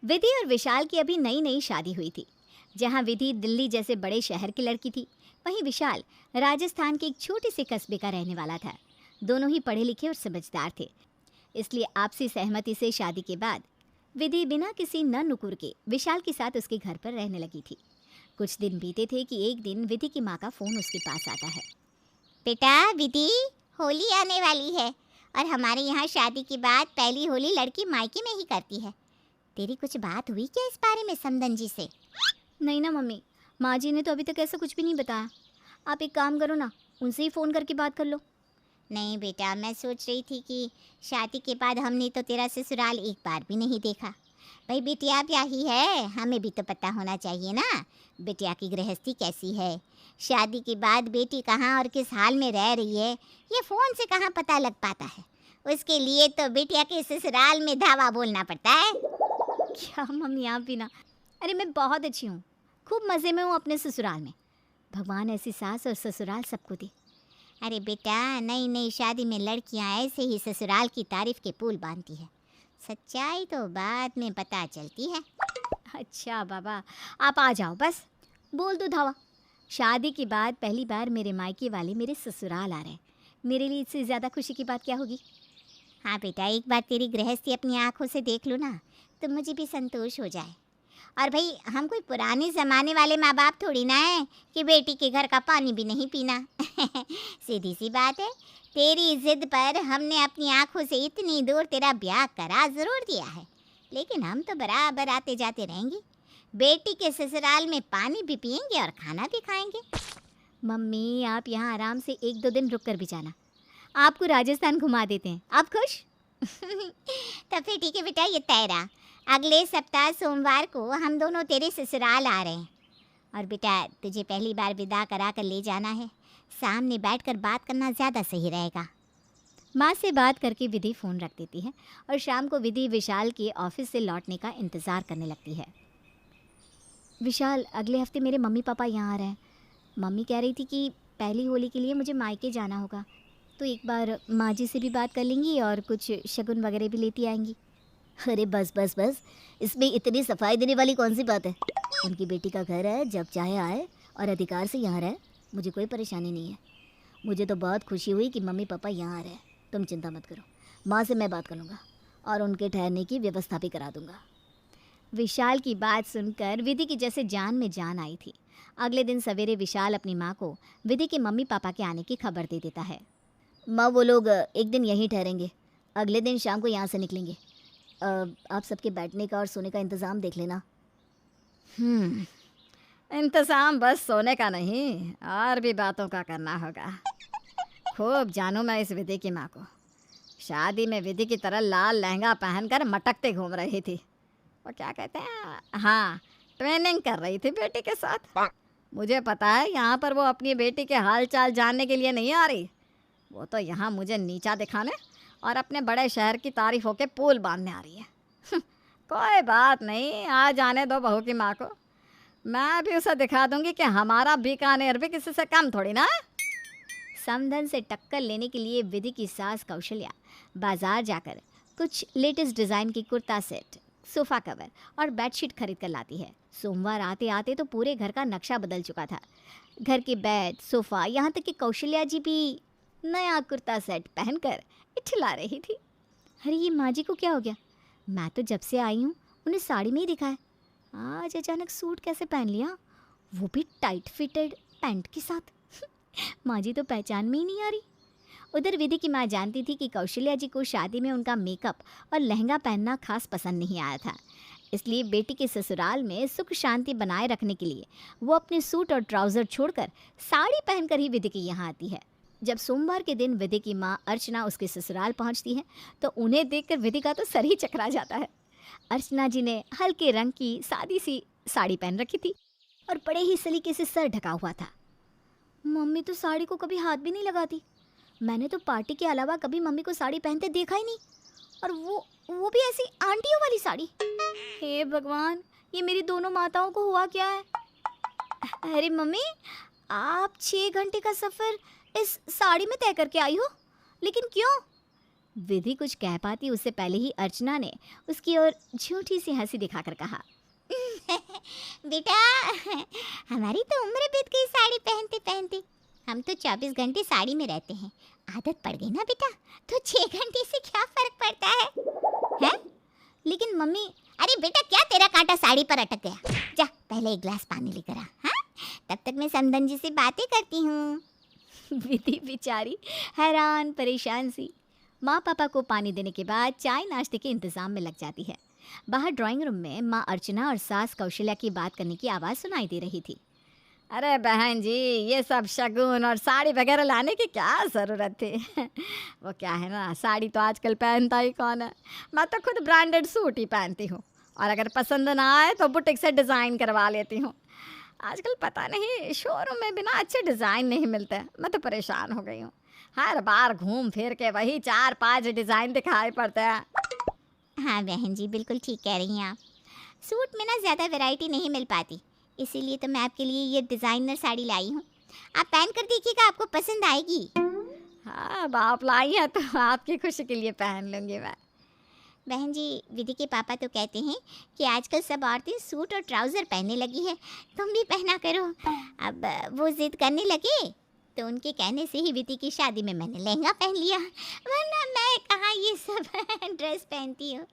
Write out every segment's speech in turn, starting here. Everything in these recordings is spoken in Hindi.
विधि और विशाल की अभी नई नई शादी हुई थी। जहां विधि दिल्ली जैसे बड़े शहर की लड़की थी, वहीं विशाल राजस्थान के एक छोटे से कस्बे का रहने वाला था। दोनों ही पढ़े लिखे और समझदार थे। इसलिए आपसी सहमति से शादी के बाद विधि बिना किसी न नुकुर के विशाल के साथ उसके घर पर रहने लगी थी। कुछ दिन बीते थे कि एक दिन विधि की माँ का फ़ोन उसके पास आता है। बेटा विधि, होली आने वाली है और हमारे यहाँ शादी के बाद पहली होली लड़की मायके में ही करती है। तेरी कुछ बात हुई क्या इस बारे में समदन जी से? नहीं ना मम्मी, माँ जी ने तो अभी तक ऐसा कुछ भी नहीं बताया। आप एक काम करो ना, उनसे ही फ़ोन करके बात कर लो। नहीं बेटा, मैं सोच रही थी कि शादी के बाद हमने तो तेरा ससुराल एक बार भी नहीं देखा। भाई बिटिया ब्याही है, हमें भी तो पता होना चाहिए ना बिटिया की गृहस्थी कैसी है। शादी के बाद बेटी कहाँ और किस हाल में रह रही है, ये फ़ोन से कहाँ पता लग पाता है। उसके लिए तो बिटिया के ससुराल में धावा बोलना पड़ता है। क्या मम्मी, आप भी ना। अरे मैं बहुत अच्छी हूँ, खूब मज़े में हूँ अपने ससुराल में। भगवान ऐसी सास और ससुराल सबको दे। अरे बेटा, नई नई शादी में लड़कियां ऐसे ही ससुराल की तारीफ के पुल बांधती है। सच्चाई तो बाद में पता चलती है। अच्छा बाबा, आप आ जाओ बस, बोल दो धावा। शादी के बाद पहली बार मेरे मायके वाले मेरे ससुराल आ रहे हैं। मेरे लिए इससे ज़्यादा खुशी की बात क्या होगी। हाँ बेटा, एक बार तेरी गृहस्थी अपनी आंखों से देख लो ना, तो मुझे भी संतोष हो जाए। और भाई, हम कोई पुराने ज़माने वाले माँ बाप थोड़ी ना है कि बेटी के घर का पानी भी नहीं पीना। सीधी सी बात है, तेरी जिद पर हमने अपनी आंखों से इतनी दूर तेरा ब्याह करा ज़रूर दिया है, लेकिन हम तो बराबर आते जाते रहेंगे। बेटी के ससुराल में पानी भी पियेंगे और खाना भी खाएंगे। मम्मी, आप यहाँ आराम से 1-2 दिन रुक कर भी जाना, आपको राजस्थान घुमा देते हैं। आप खुश? तो फिर ठीक है बेटा, ये तय रहा। अगले सप्ताह सोमवार को हम दोनों तेरे ससुराल आ रहे हैं। और बेटा, तुझे पहली बार विदा करा कर ले जाना है। सामने बैठकर बात करना ज़्यादा सही रहेगा। माँ से बात करके विधि फ़ोन रख देती है और शाम को विधि विशाल के ऑफिस से लौटने का इंतज़ार करने लगती है। विशाल, अगले हफ्ते मेरे मम्मी पापा यहाँ आ रहे हैं। मम्मी कह रही थी कि पहली होली के लिए मुझे मायके जाना होगा, तो एक बार माँ जी से भी बात कर लेंगी और कुछ शगुन वगैरह भी लेती आएंगी। अरे बस बस बस, इसमें इतनी सफाई देने वाली कौन सी बात है। उनकी बेटी का घर है, जब चाहे आए और अधिकार से यहाँ रहे। मुझे कोई परेशानी नहीं है। मुझे तो बहुत खुशी हुई कि मम्मी पापा यहाँ आ रहे हैं। तुम चिंता मत करो, माँ से मैं बात कर लूँगा और उनके ठहरने की व्यवस्था भी करा दूँगा। विशाल की बात सुनकर विधि की जैसे जान में जान आई थी। अगले दिन सवेरे विशाल अपनी माँ को विधि के मम्मी पापा के आने की खबर दे देता है। माँ, वो लोग एक दिन यहीं ठहरेंगे, अगले दिन शाम को यहाँ से निकलेंगे। आप सबके बैठने का और सोने का इंतज़ाम देख लेना। इंतज़ाम बस सोने का नहीं, और भी बातों का करना होगा। खूब जानूँ मैं इस विधि की माँ को। शादी में विधि की तरह लाल लहंगा पहनकर मटकते घूम रही थी। वो क्या कहते हैं, हाँ, ट्रेनिंग कर रही थी बेटी के साथ। मुझे पता है यहाँ पर वो अपनी बेटी के हाल चाल जानने के लिए नहीं आ रही। वो तो यहाँ मुझे नीचा दिखाने और अपने बड़े शहर की तारीफों के पुल बांधने आ रही है। कोई बात नहीं, आ जाने दो बहू की माँ को। मैं भी उसे दिखा दूंगी कि हमारा बीकानेर भी किसी से कम थोड़ी ना। समधन से टक्कर लेने के लिए विधि की सास कौशल्या बाजार जाकर कुछ लेटेस्ट डिज़ाइन की कुर्ता सेट, सोफ़ा कवर और बेडशीट खरीद कर लाती है। सोमवार आते आते तो पूरे घर का नक्शा बदल चुका था। घर के बेड, सोफ़ा, यहाँ तक कि कौशल्या जी भी नया कुर्ता सेट पहनकर इठला रही थी। अरे ये माँ जी को क्या हो गया? मैं तो जब से आई हूँ उन्हें साड़ी में ही दिखा है, आज अचानक सूट कैसे पहन लिया, वो भी टाइट फिटेड पैंट के साथ। माँ जी तो पहचान में ही नहीं आ रही। उधर विधि की माँ जानती थी कि कौशल्या जी को शादी में उनका मेकअप और लहंगा पहनना खास पसंद नहीं आया था। इसलिए बेटी के ससुराल में सुख शांति बनाए रखने के लिए वो अपने सूट और ट्राउज़र छोड़कर साड़ी पहनकर ही विधि के यहाँ आती है। जब सोमवार के दिन विधि की माँ अर्चना उसके ससुराल पहुँचती है तो उन्हें देखकर विधि का तो सर ही चकरा जाता है। अर्चना जी ने हल्के रंग की सादी सी साड़ी पहन रखी थी और बड़े ही सलीके से सर ढका हुआ था। मम्मी तो साड़ी को कभी हाथ भी नहीं लगाती। मैंने तो पार्टी के अलावा कभी मम्मी को साड़ी पहनते देखा ही नहीं, और वो भी ऐसी आंटियों वाली साड़ी। हे भगवान, ये मेरी दोनों माताओं को हुआ क्या है? अरे मम्मी, आप 6 घंटे का सफ़र इस साड़ी में तय करके आई हो, लेकिन क्यों? विधि कुछ कह पाती उससे पहले ही अर्चना ने उसकी ओर झूठी सी हंसी दिखाकर कहा, बेटा हमारी तो उम्र बीत गई साड़ी पहनते पहनते। हम तो 24 घंटे साड़ी में रहते हैं, आदत पड़ गई ना बेटा, तो 6 घंटे से क्या फर्क पड़ता है? लेकिन मम्मी, अरे बेटा क्या तेरा कांटा साड़ी पर अटक गया? जा पहले एक गिलास पानी लेकर आ, हाँ? तब तक मैं समधन जी से बातें करती हूँ। विधि बेचारी हैरान परेशान सी माँ पापा को पानी देने के बाद चाय नाश्ते के इंतजाम में लग जाती है। बाहर ड्राइंग रूम में माँ अर्चना और सास कौशल्या की बात करने की आवाज़ सुनाई दे रही थी। अरे बहन जी, ये सब शगुन और साड़ी वगैरह लाने की क्या ज़रूरत थी? वो क्या है ना, साड़ी तो आजकल पहनता ही कौन है। मैं तो खुद ब्रांडेड सूट ही पहनती हूँ, और अगर पसंद ना आए तो बुटीक से डिज़ाइन करवा लेती हूँ। आजकल पता नहीं शोरूम में बिना अच्छे डिज़ाइन नहीं मिलते। मैं तो परेशान हो गई हूँ, हर बार घूम फिर के वही 4-5 डिज़ाइन दिखाई पड़ते हैं। हाँ बहन जी, बिल्कुल ठीक कह रही हैं आप। सूट में ना ज़्यादा वैरायटी नहीं मिल पाती, इसीलिए तो मैं आपके लिए ये डिज़ाइनर साड़ी लाई हूँ। आप पहन कर देखिएगा, आपको पसंद आएगी। हाँ, अब आप लाई हैं तो आपकी खुशी के लिए पहन लूँगी मैं। बहन जी, विधि के पापा तो कहते हैं कि आजकल सब औरतें सूट और ट्राउज़र पहनने लगी है, तुम भी पहना करो। अब वो ज़िद करने लगे तो उनके कहने से ही विधि की शादी में मैंने लहंगा पहन लिया, वरना मैं कहाँ ये सब ड्रेस पहनती हूँ।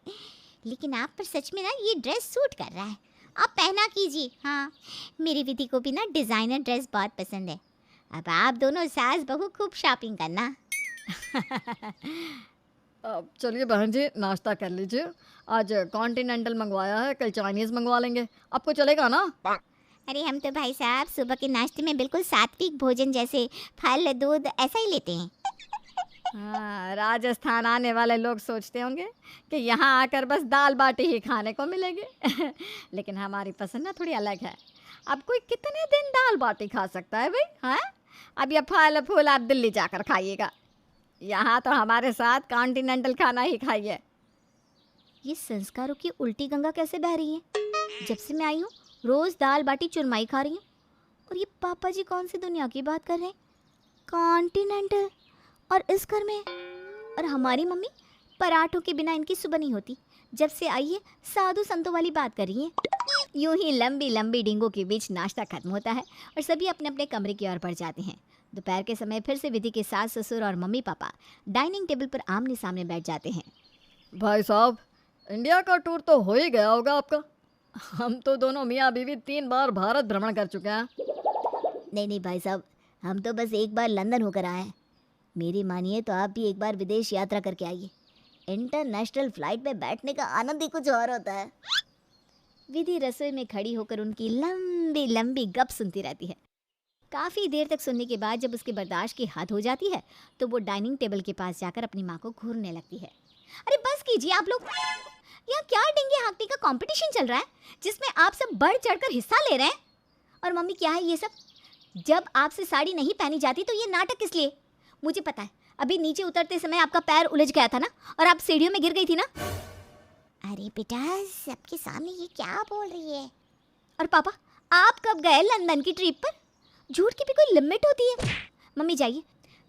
लेकिन आप पर सच में ना ये ड्रेस सूट कर रहा है, आप पहना कीजिए। हाँ, मेरी विधि को भी ना डिज़ाइनर ड्रेस बहुत पसंद है। अब आप दोनों सास बहू खूब शॉपिंग करना। अब चलिए बहन जी, नाश्ता कर लीजिए। आज कॉन्टिनेंटल मंगवाया है, कल चाइनीज़ मंगवा लेंगे। आपको चलेगा ना? अरे हम तो भाई साहब सुबह के नाश्ते में बिल्कुल सात्विक भोजन जैसे फल दूध ऐसा ही लेते हैं। हाँ, राजस्थान आने वाले लोग सोचते होंगे कि यहाँ आकर बस दाल बाटी ही खाने को मिलेगी। लेकिन हमारी पसंद ना थोड़ी अलग है। अब कोई कितने दिन दाल बाटी खा सकता है भाई? हाँ, अब ये फल फूल आप दिल्ली जाकर खाइएगा, यहाँ तो हमारे साथ कॉन्टिनेंटल खाना ही खाइए। ये संस्कारों की उल्टी गंगा कैसे बह रही है? जब से मैं आई हूँ रोज़ दाल बाटी चुरमाई खा रही हूँ, और ये पापा जी कौन सी दुनिया की बात कर रहे हैं? कॉन्टिनेंटल, और इस घर में। और हमारी मम्मी पराठों के बिना इनकी सुबह नहीं होती। जब से आई है साधु संतों वाली बात कर रही है। यूं ही लंबी लंबी डींगों के बीच नाश्ता खत्म होता है और सभी अपने अपने कमरे की ओर बढ़ जाते हैं। दोपहर के समय फिर से विधि के सास ससुर और मम्मी पापा डाइनिंग टेबल पर आमने सामने बैठ जाते हैं। भाई साहब, इंडिया का टूर तो हो ही गया होगा आपका। हम तो दोनों मियाँ बीवी 3 बार भारत भ्रमण कर चुके हैं। नहीं नहीं भाई साहब, हम तो बस एक बार लंदन होकर आए हैं। मेरी मानिए तो आप भी एक बार विदेश यात्रा करके आइए। इंटरनेशनल फ्लाइट में बैठने का आनंद ही कुछ और होता है। विधि रसोई में खड़ी होकर उनकी लंबी लंबी गप सुनती रहती है। काफ़ी देर तक सुनने के बाद जब उसकी बर्दाश्त की हद हो जाती है तो वो डाइनिंग टेबल के पास जाकर अपनी माँ को घूरने लगती है। अरे बस कीजिए आप लोग, यहाँ क्या डेंगे हाँकने का कंपटीशन चल रहा है जिसमें आप सब बढ़ चढ़कर हिस्सा ले रहे हैं? और मम्मी क्या है ये सब? जब आपसे साड़ी नहीं पहनी जाती तो ये नाटक किस लिए? मुझे पता है, अभी नीचे उतरते समय आपका पैर उलझ गया था ना, और आप सीढ़ियों में गिर गई थी ना। अरे बेटा, सबके सामने ये क्या बोल रही है? और पापा, आप कब गए लंदन की ट्रिप पर? झूठ की भी कोई लिमिट होती है। मम्मी जाइए,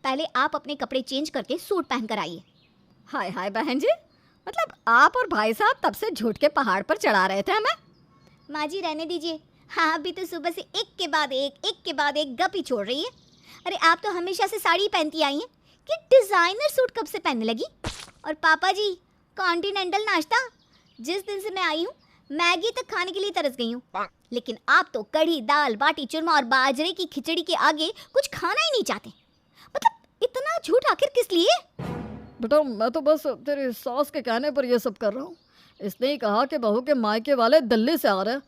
पहले आप अपने कपड़े चेंज करके सूट पहन कर आइए। हाय हाय बहन जी, मतलब आप और भाई साहब तब से झूठ के पहाड़ पर चढ़ा रहे थे हमें। माँ जी रहने दीजिए, हाँ अभी तो सुबह से एक के बाद एक गप ही छोड़ रही है। अरे आप तो हमेशा से साड़ी पहनती आई हैं, कि डिज़ाइनर सूट कब से पहनने लगी? और पापा जी, कॉन्टिनेंटल नाश्ता, जिस दिन से मैं आई हूँ मैगी तक खाने के लिए तरस गई हूँ, लेकिन आप तो कढ़ी दाल बाटी चूरमा और बाजरे की खिचड़ी के आगे कुछ खाना ही नहीं चाहते। मतलब इतना झूठ आखिर किस लिए? बेटा, मैं तो बस तेरी सास के कहने पर ये सब कर रहा हूँ। इसने ही कहा कि बहू के मायके वाले दिल्ली से आ रहे हैं,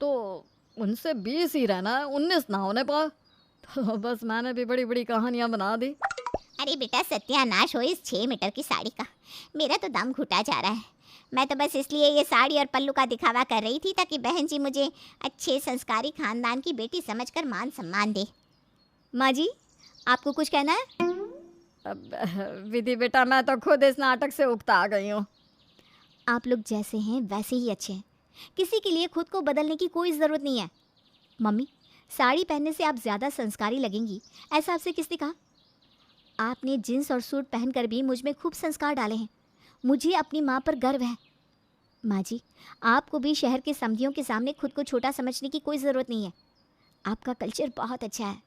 तो उनसे 20 ही रहना है, 19 ना होने पाए। तो बस मैंने भी बड़ी बड़ी कहानियाँ बना दी। अरे बेटा, सत्यानाश हो इस 6 मीटर की साड़ी का, मेरा तो दम घुटा जा रहा है। मैं तो बस इसलिए ये साड़ी और पल्लू का दिखावा कर रही थी ताकि बहन जी मुझे अच्छे संस्कारी खानदान की बेटी समझकर मान सम्मान दे। माँ जी, आपको कुछ कहना है? अब विधि बेटा, मैं तो खुद इस नाटक से उकता आ गई हूँ। आप लोग जैसे हैं वैसे ही अच्छे हैं, किसी के लिए खुद को बदलने की कोई ज़रूरत नहीं है। मम्मी, साड़ी पहनने से आप ज़्यादा संस्कारी लगेंगी, ऐसा आपसे किसने कहा? आपने जींस और सूट पहनकर भी मुझ में खूब संस्कार डाले हैं। मुझे अपनी माँ पर गर्व है। माँ जी, आपको भी शहर के समधियों के सामने खुद को छोटा समझने की कोई ज़रूरत नहीं है। आपका कल्चर बहुत अच्छा है।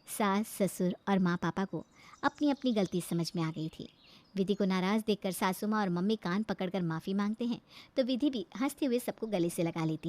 सास, ससुर और माँ पापा को अपनी अपनी गलती समझ में आ गई थी। विधि को नाराज़ देखकर सासू माँ और मम्मी कान पकड़कर माफ़ी मांगते हैं तो विधि भी हंसते हुए सबको गले से लगा लेती है।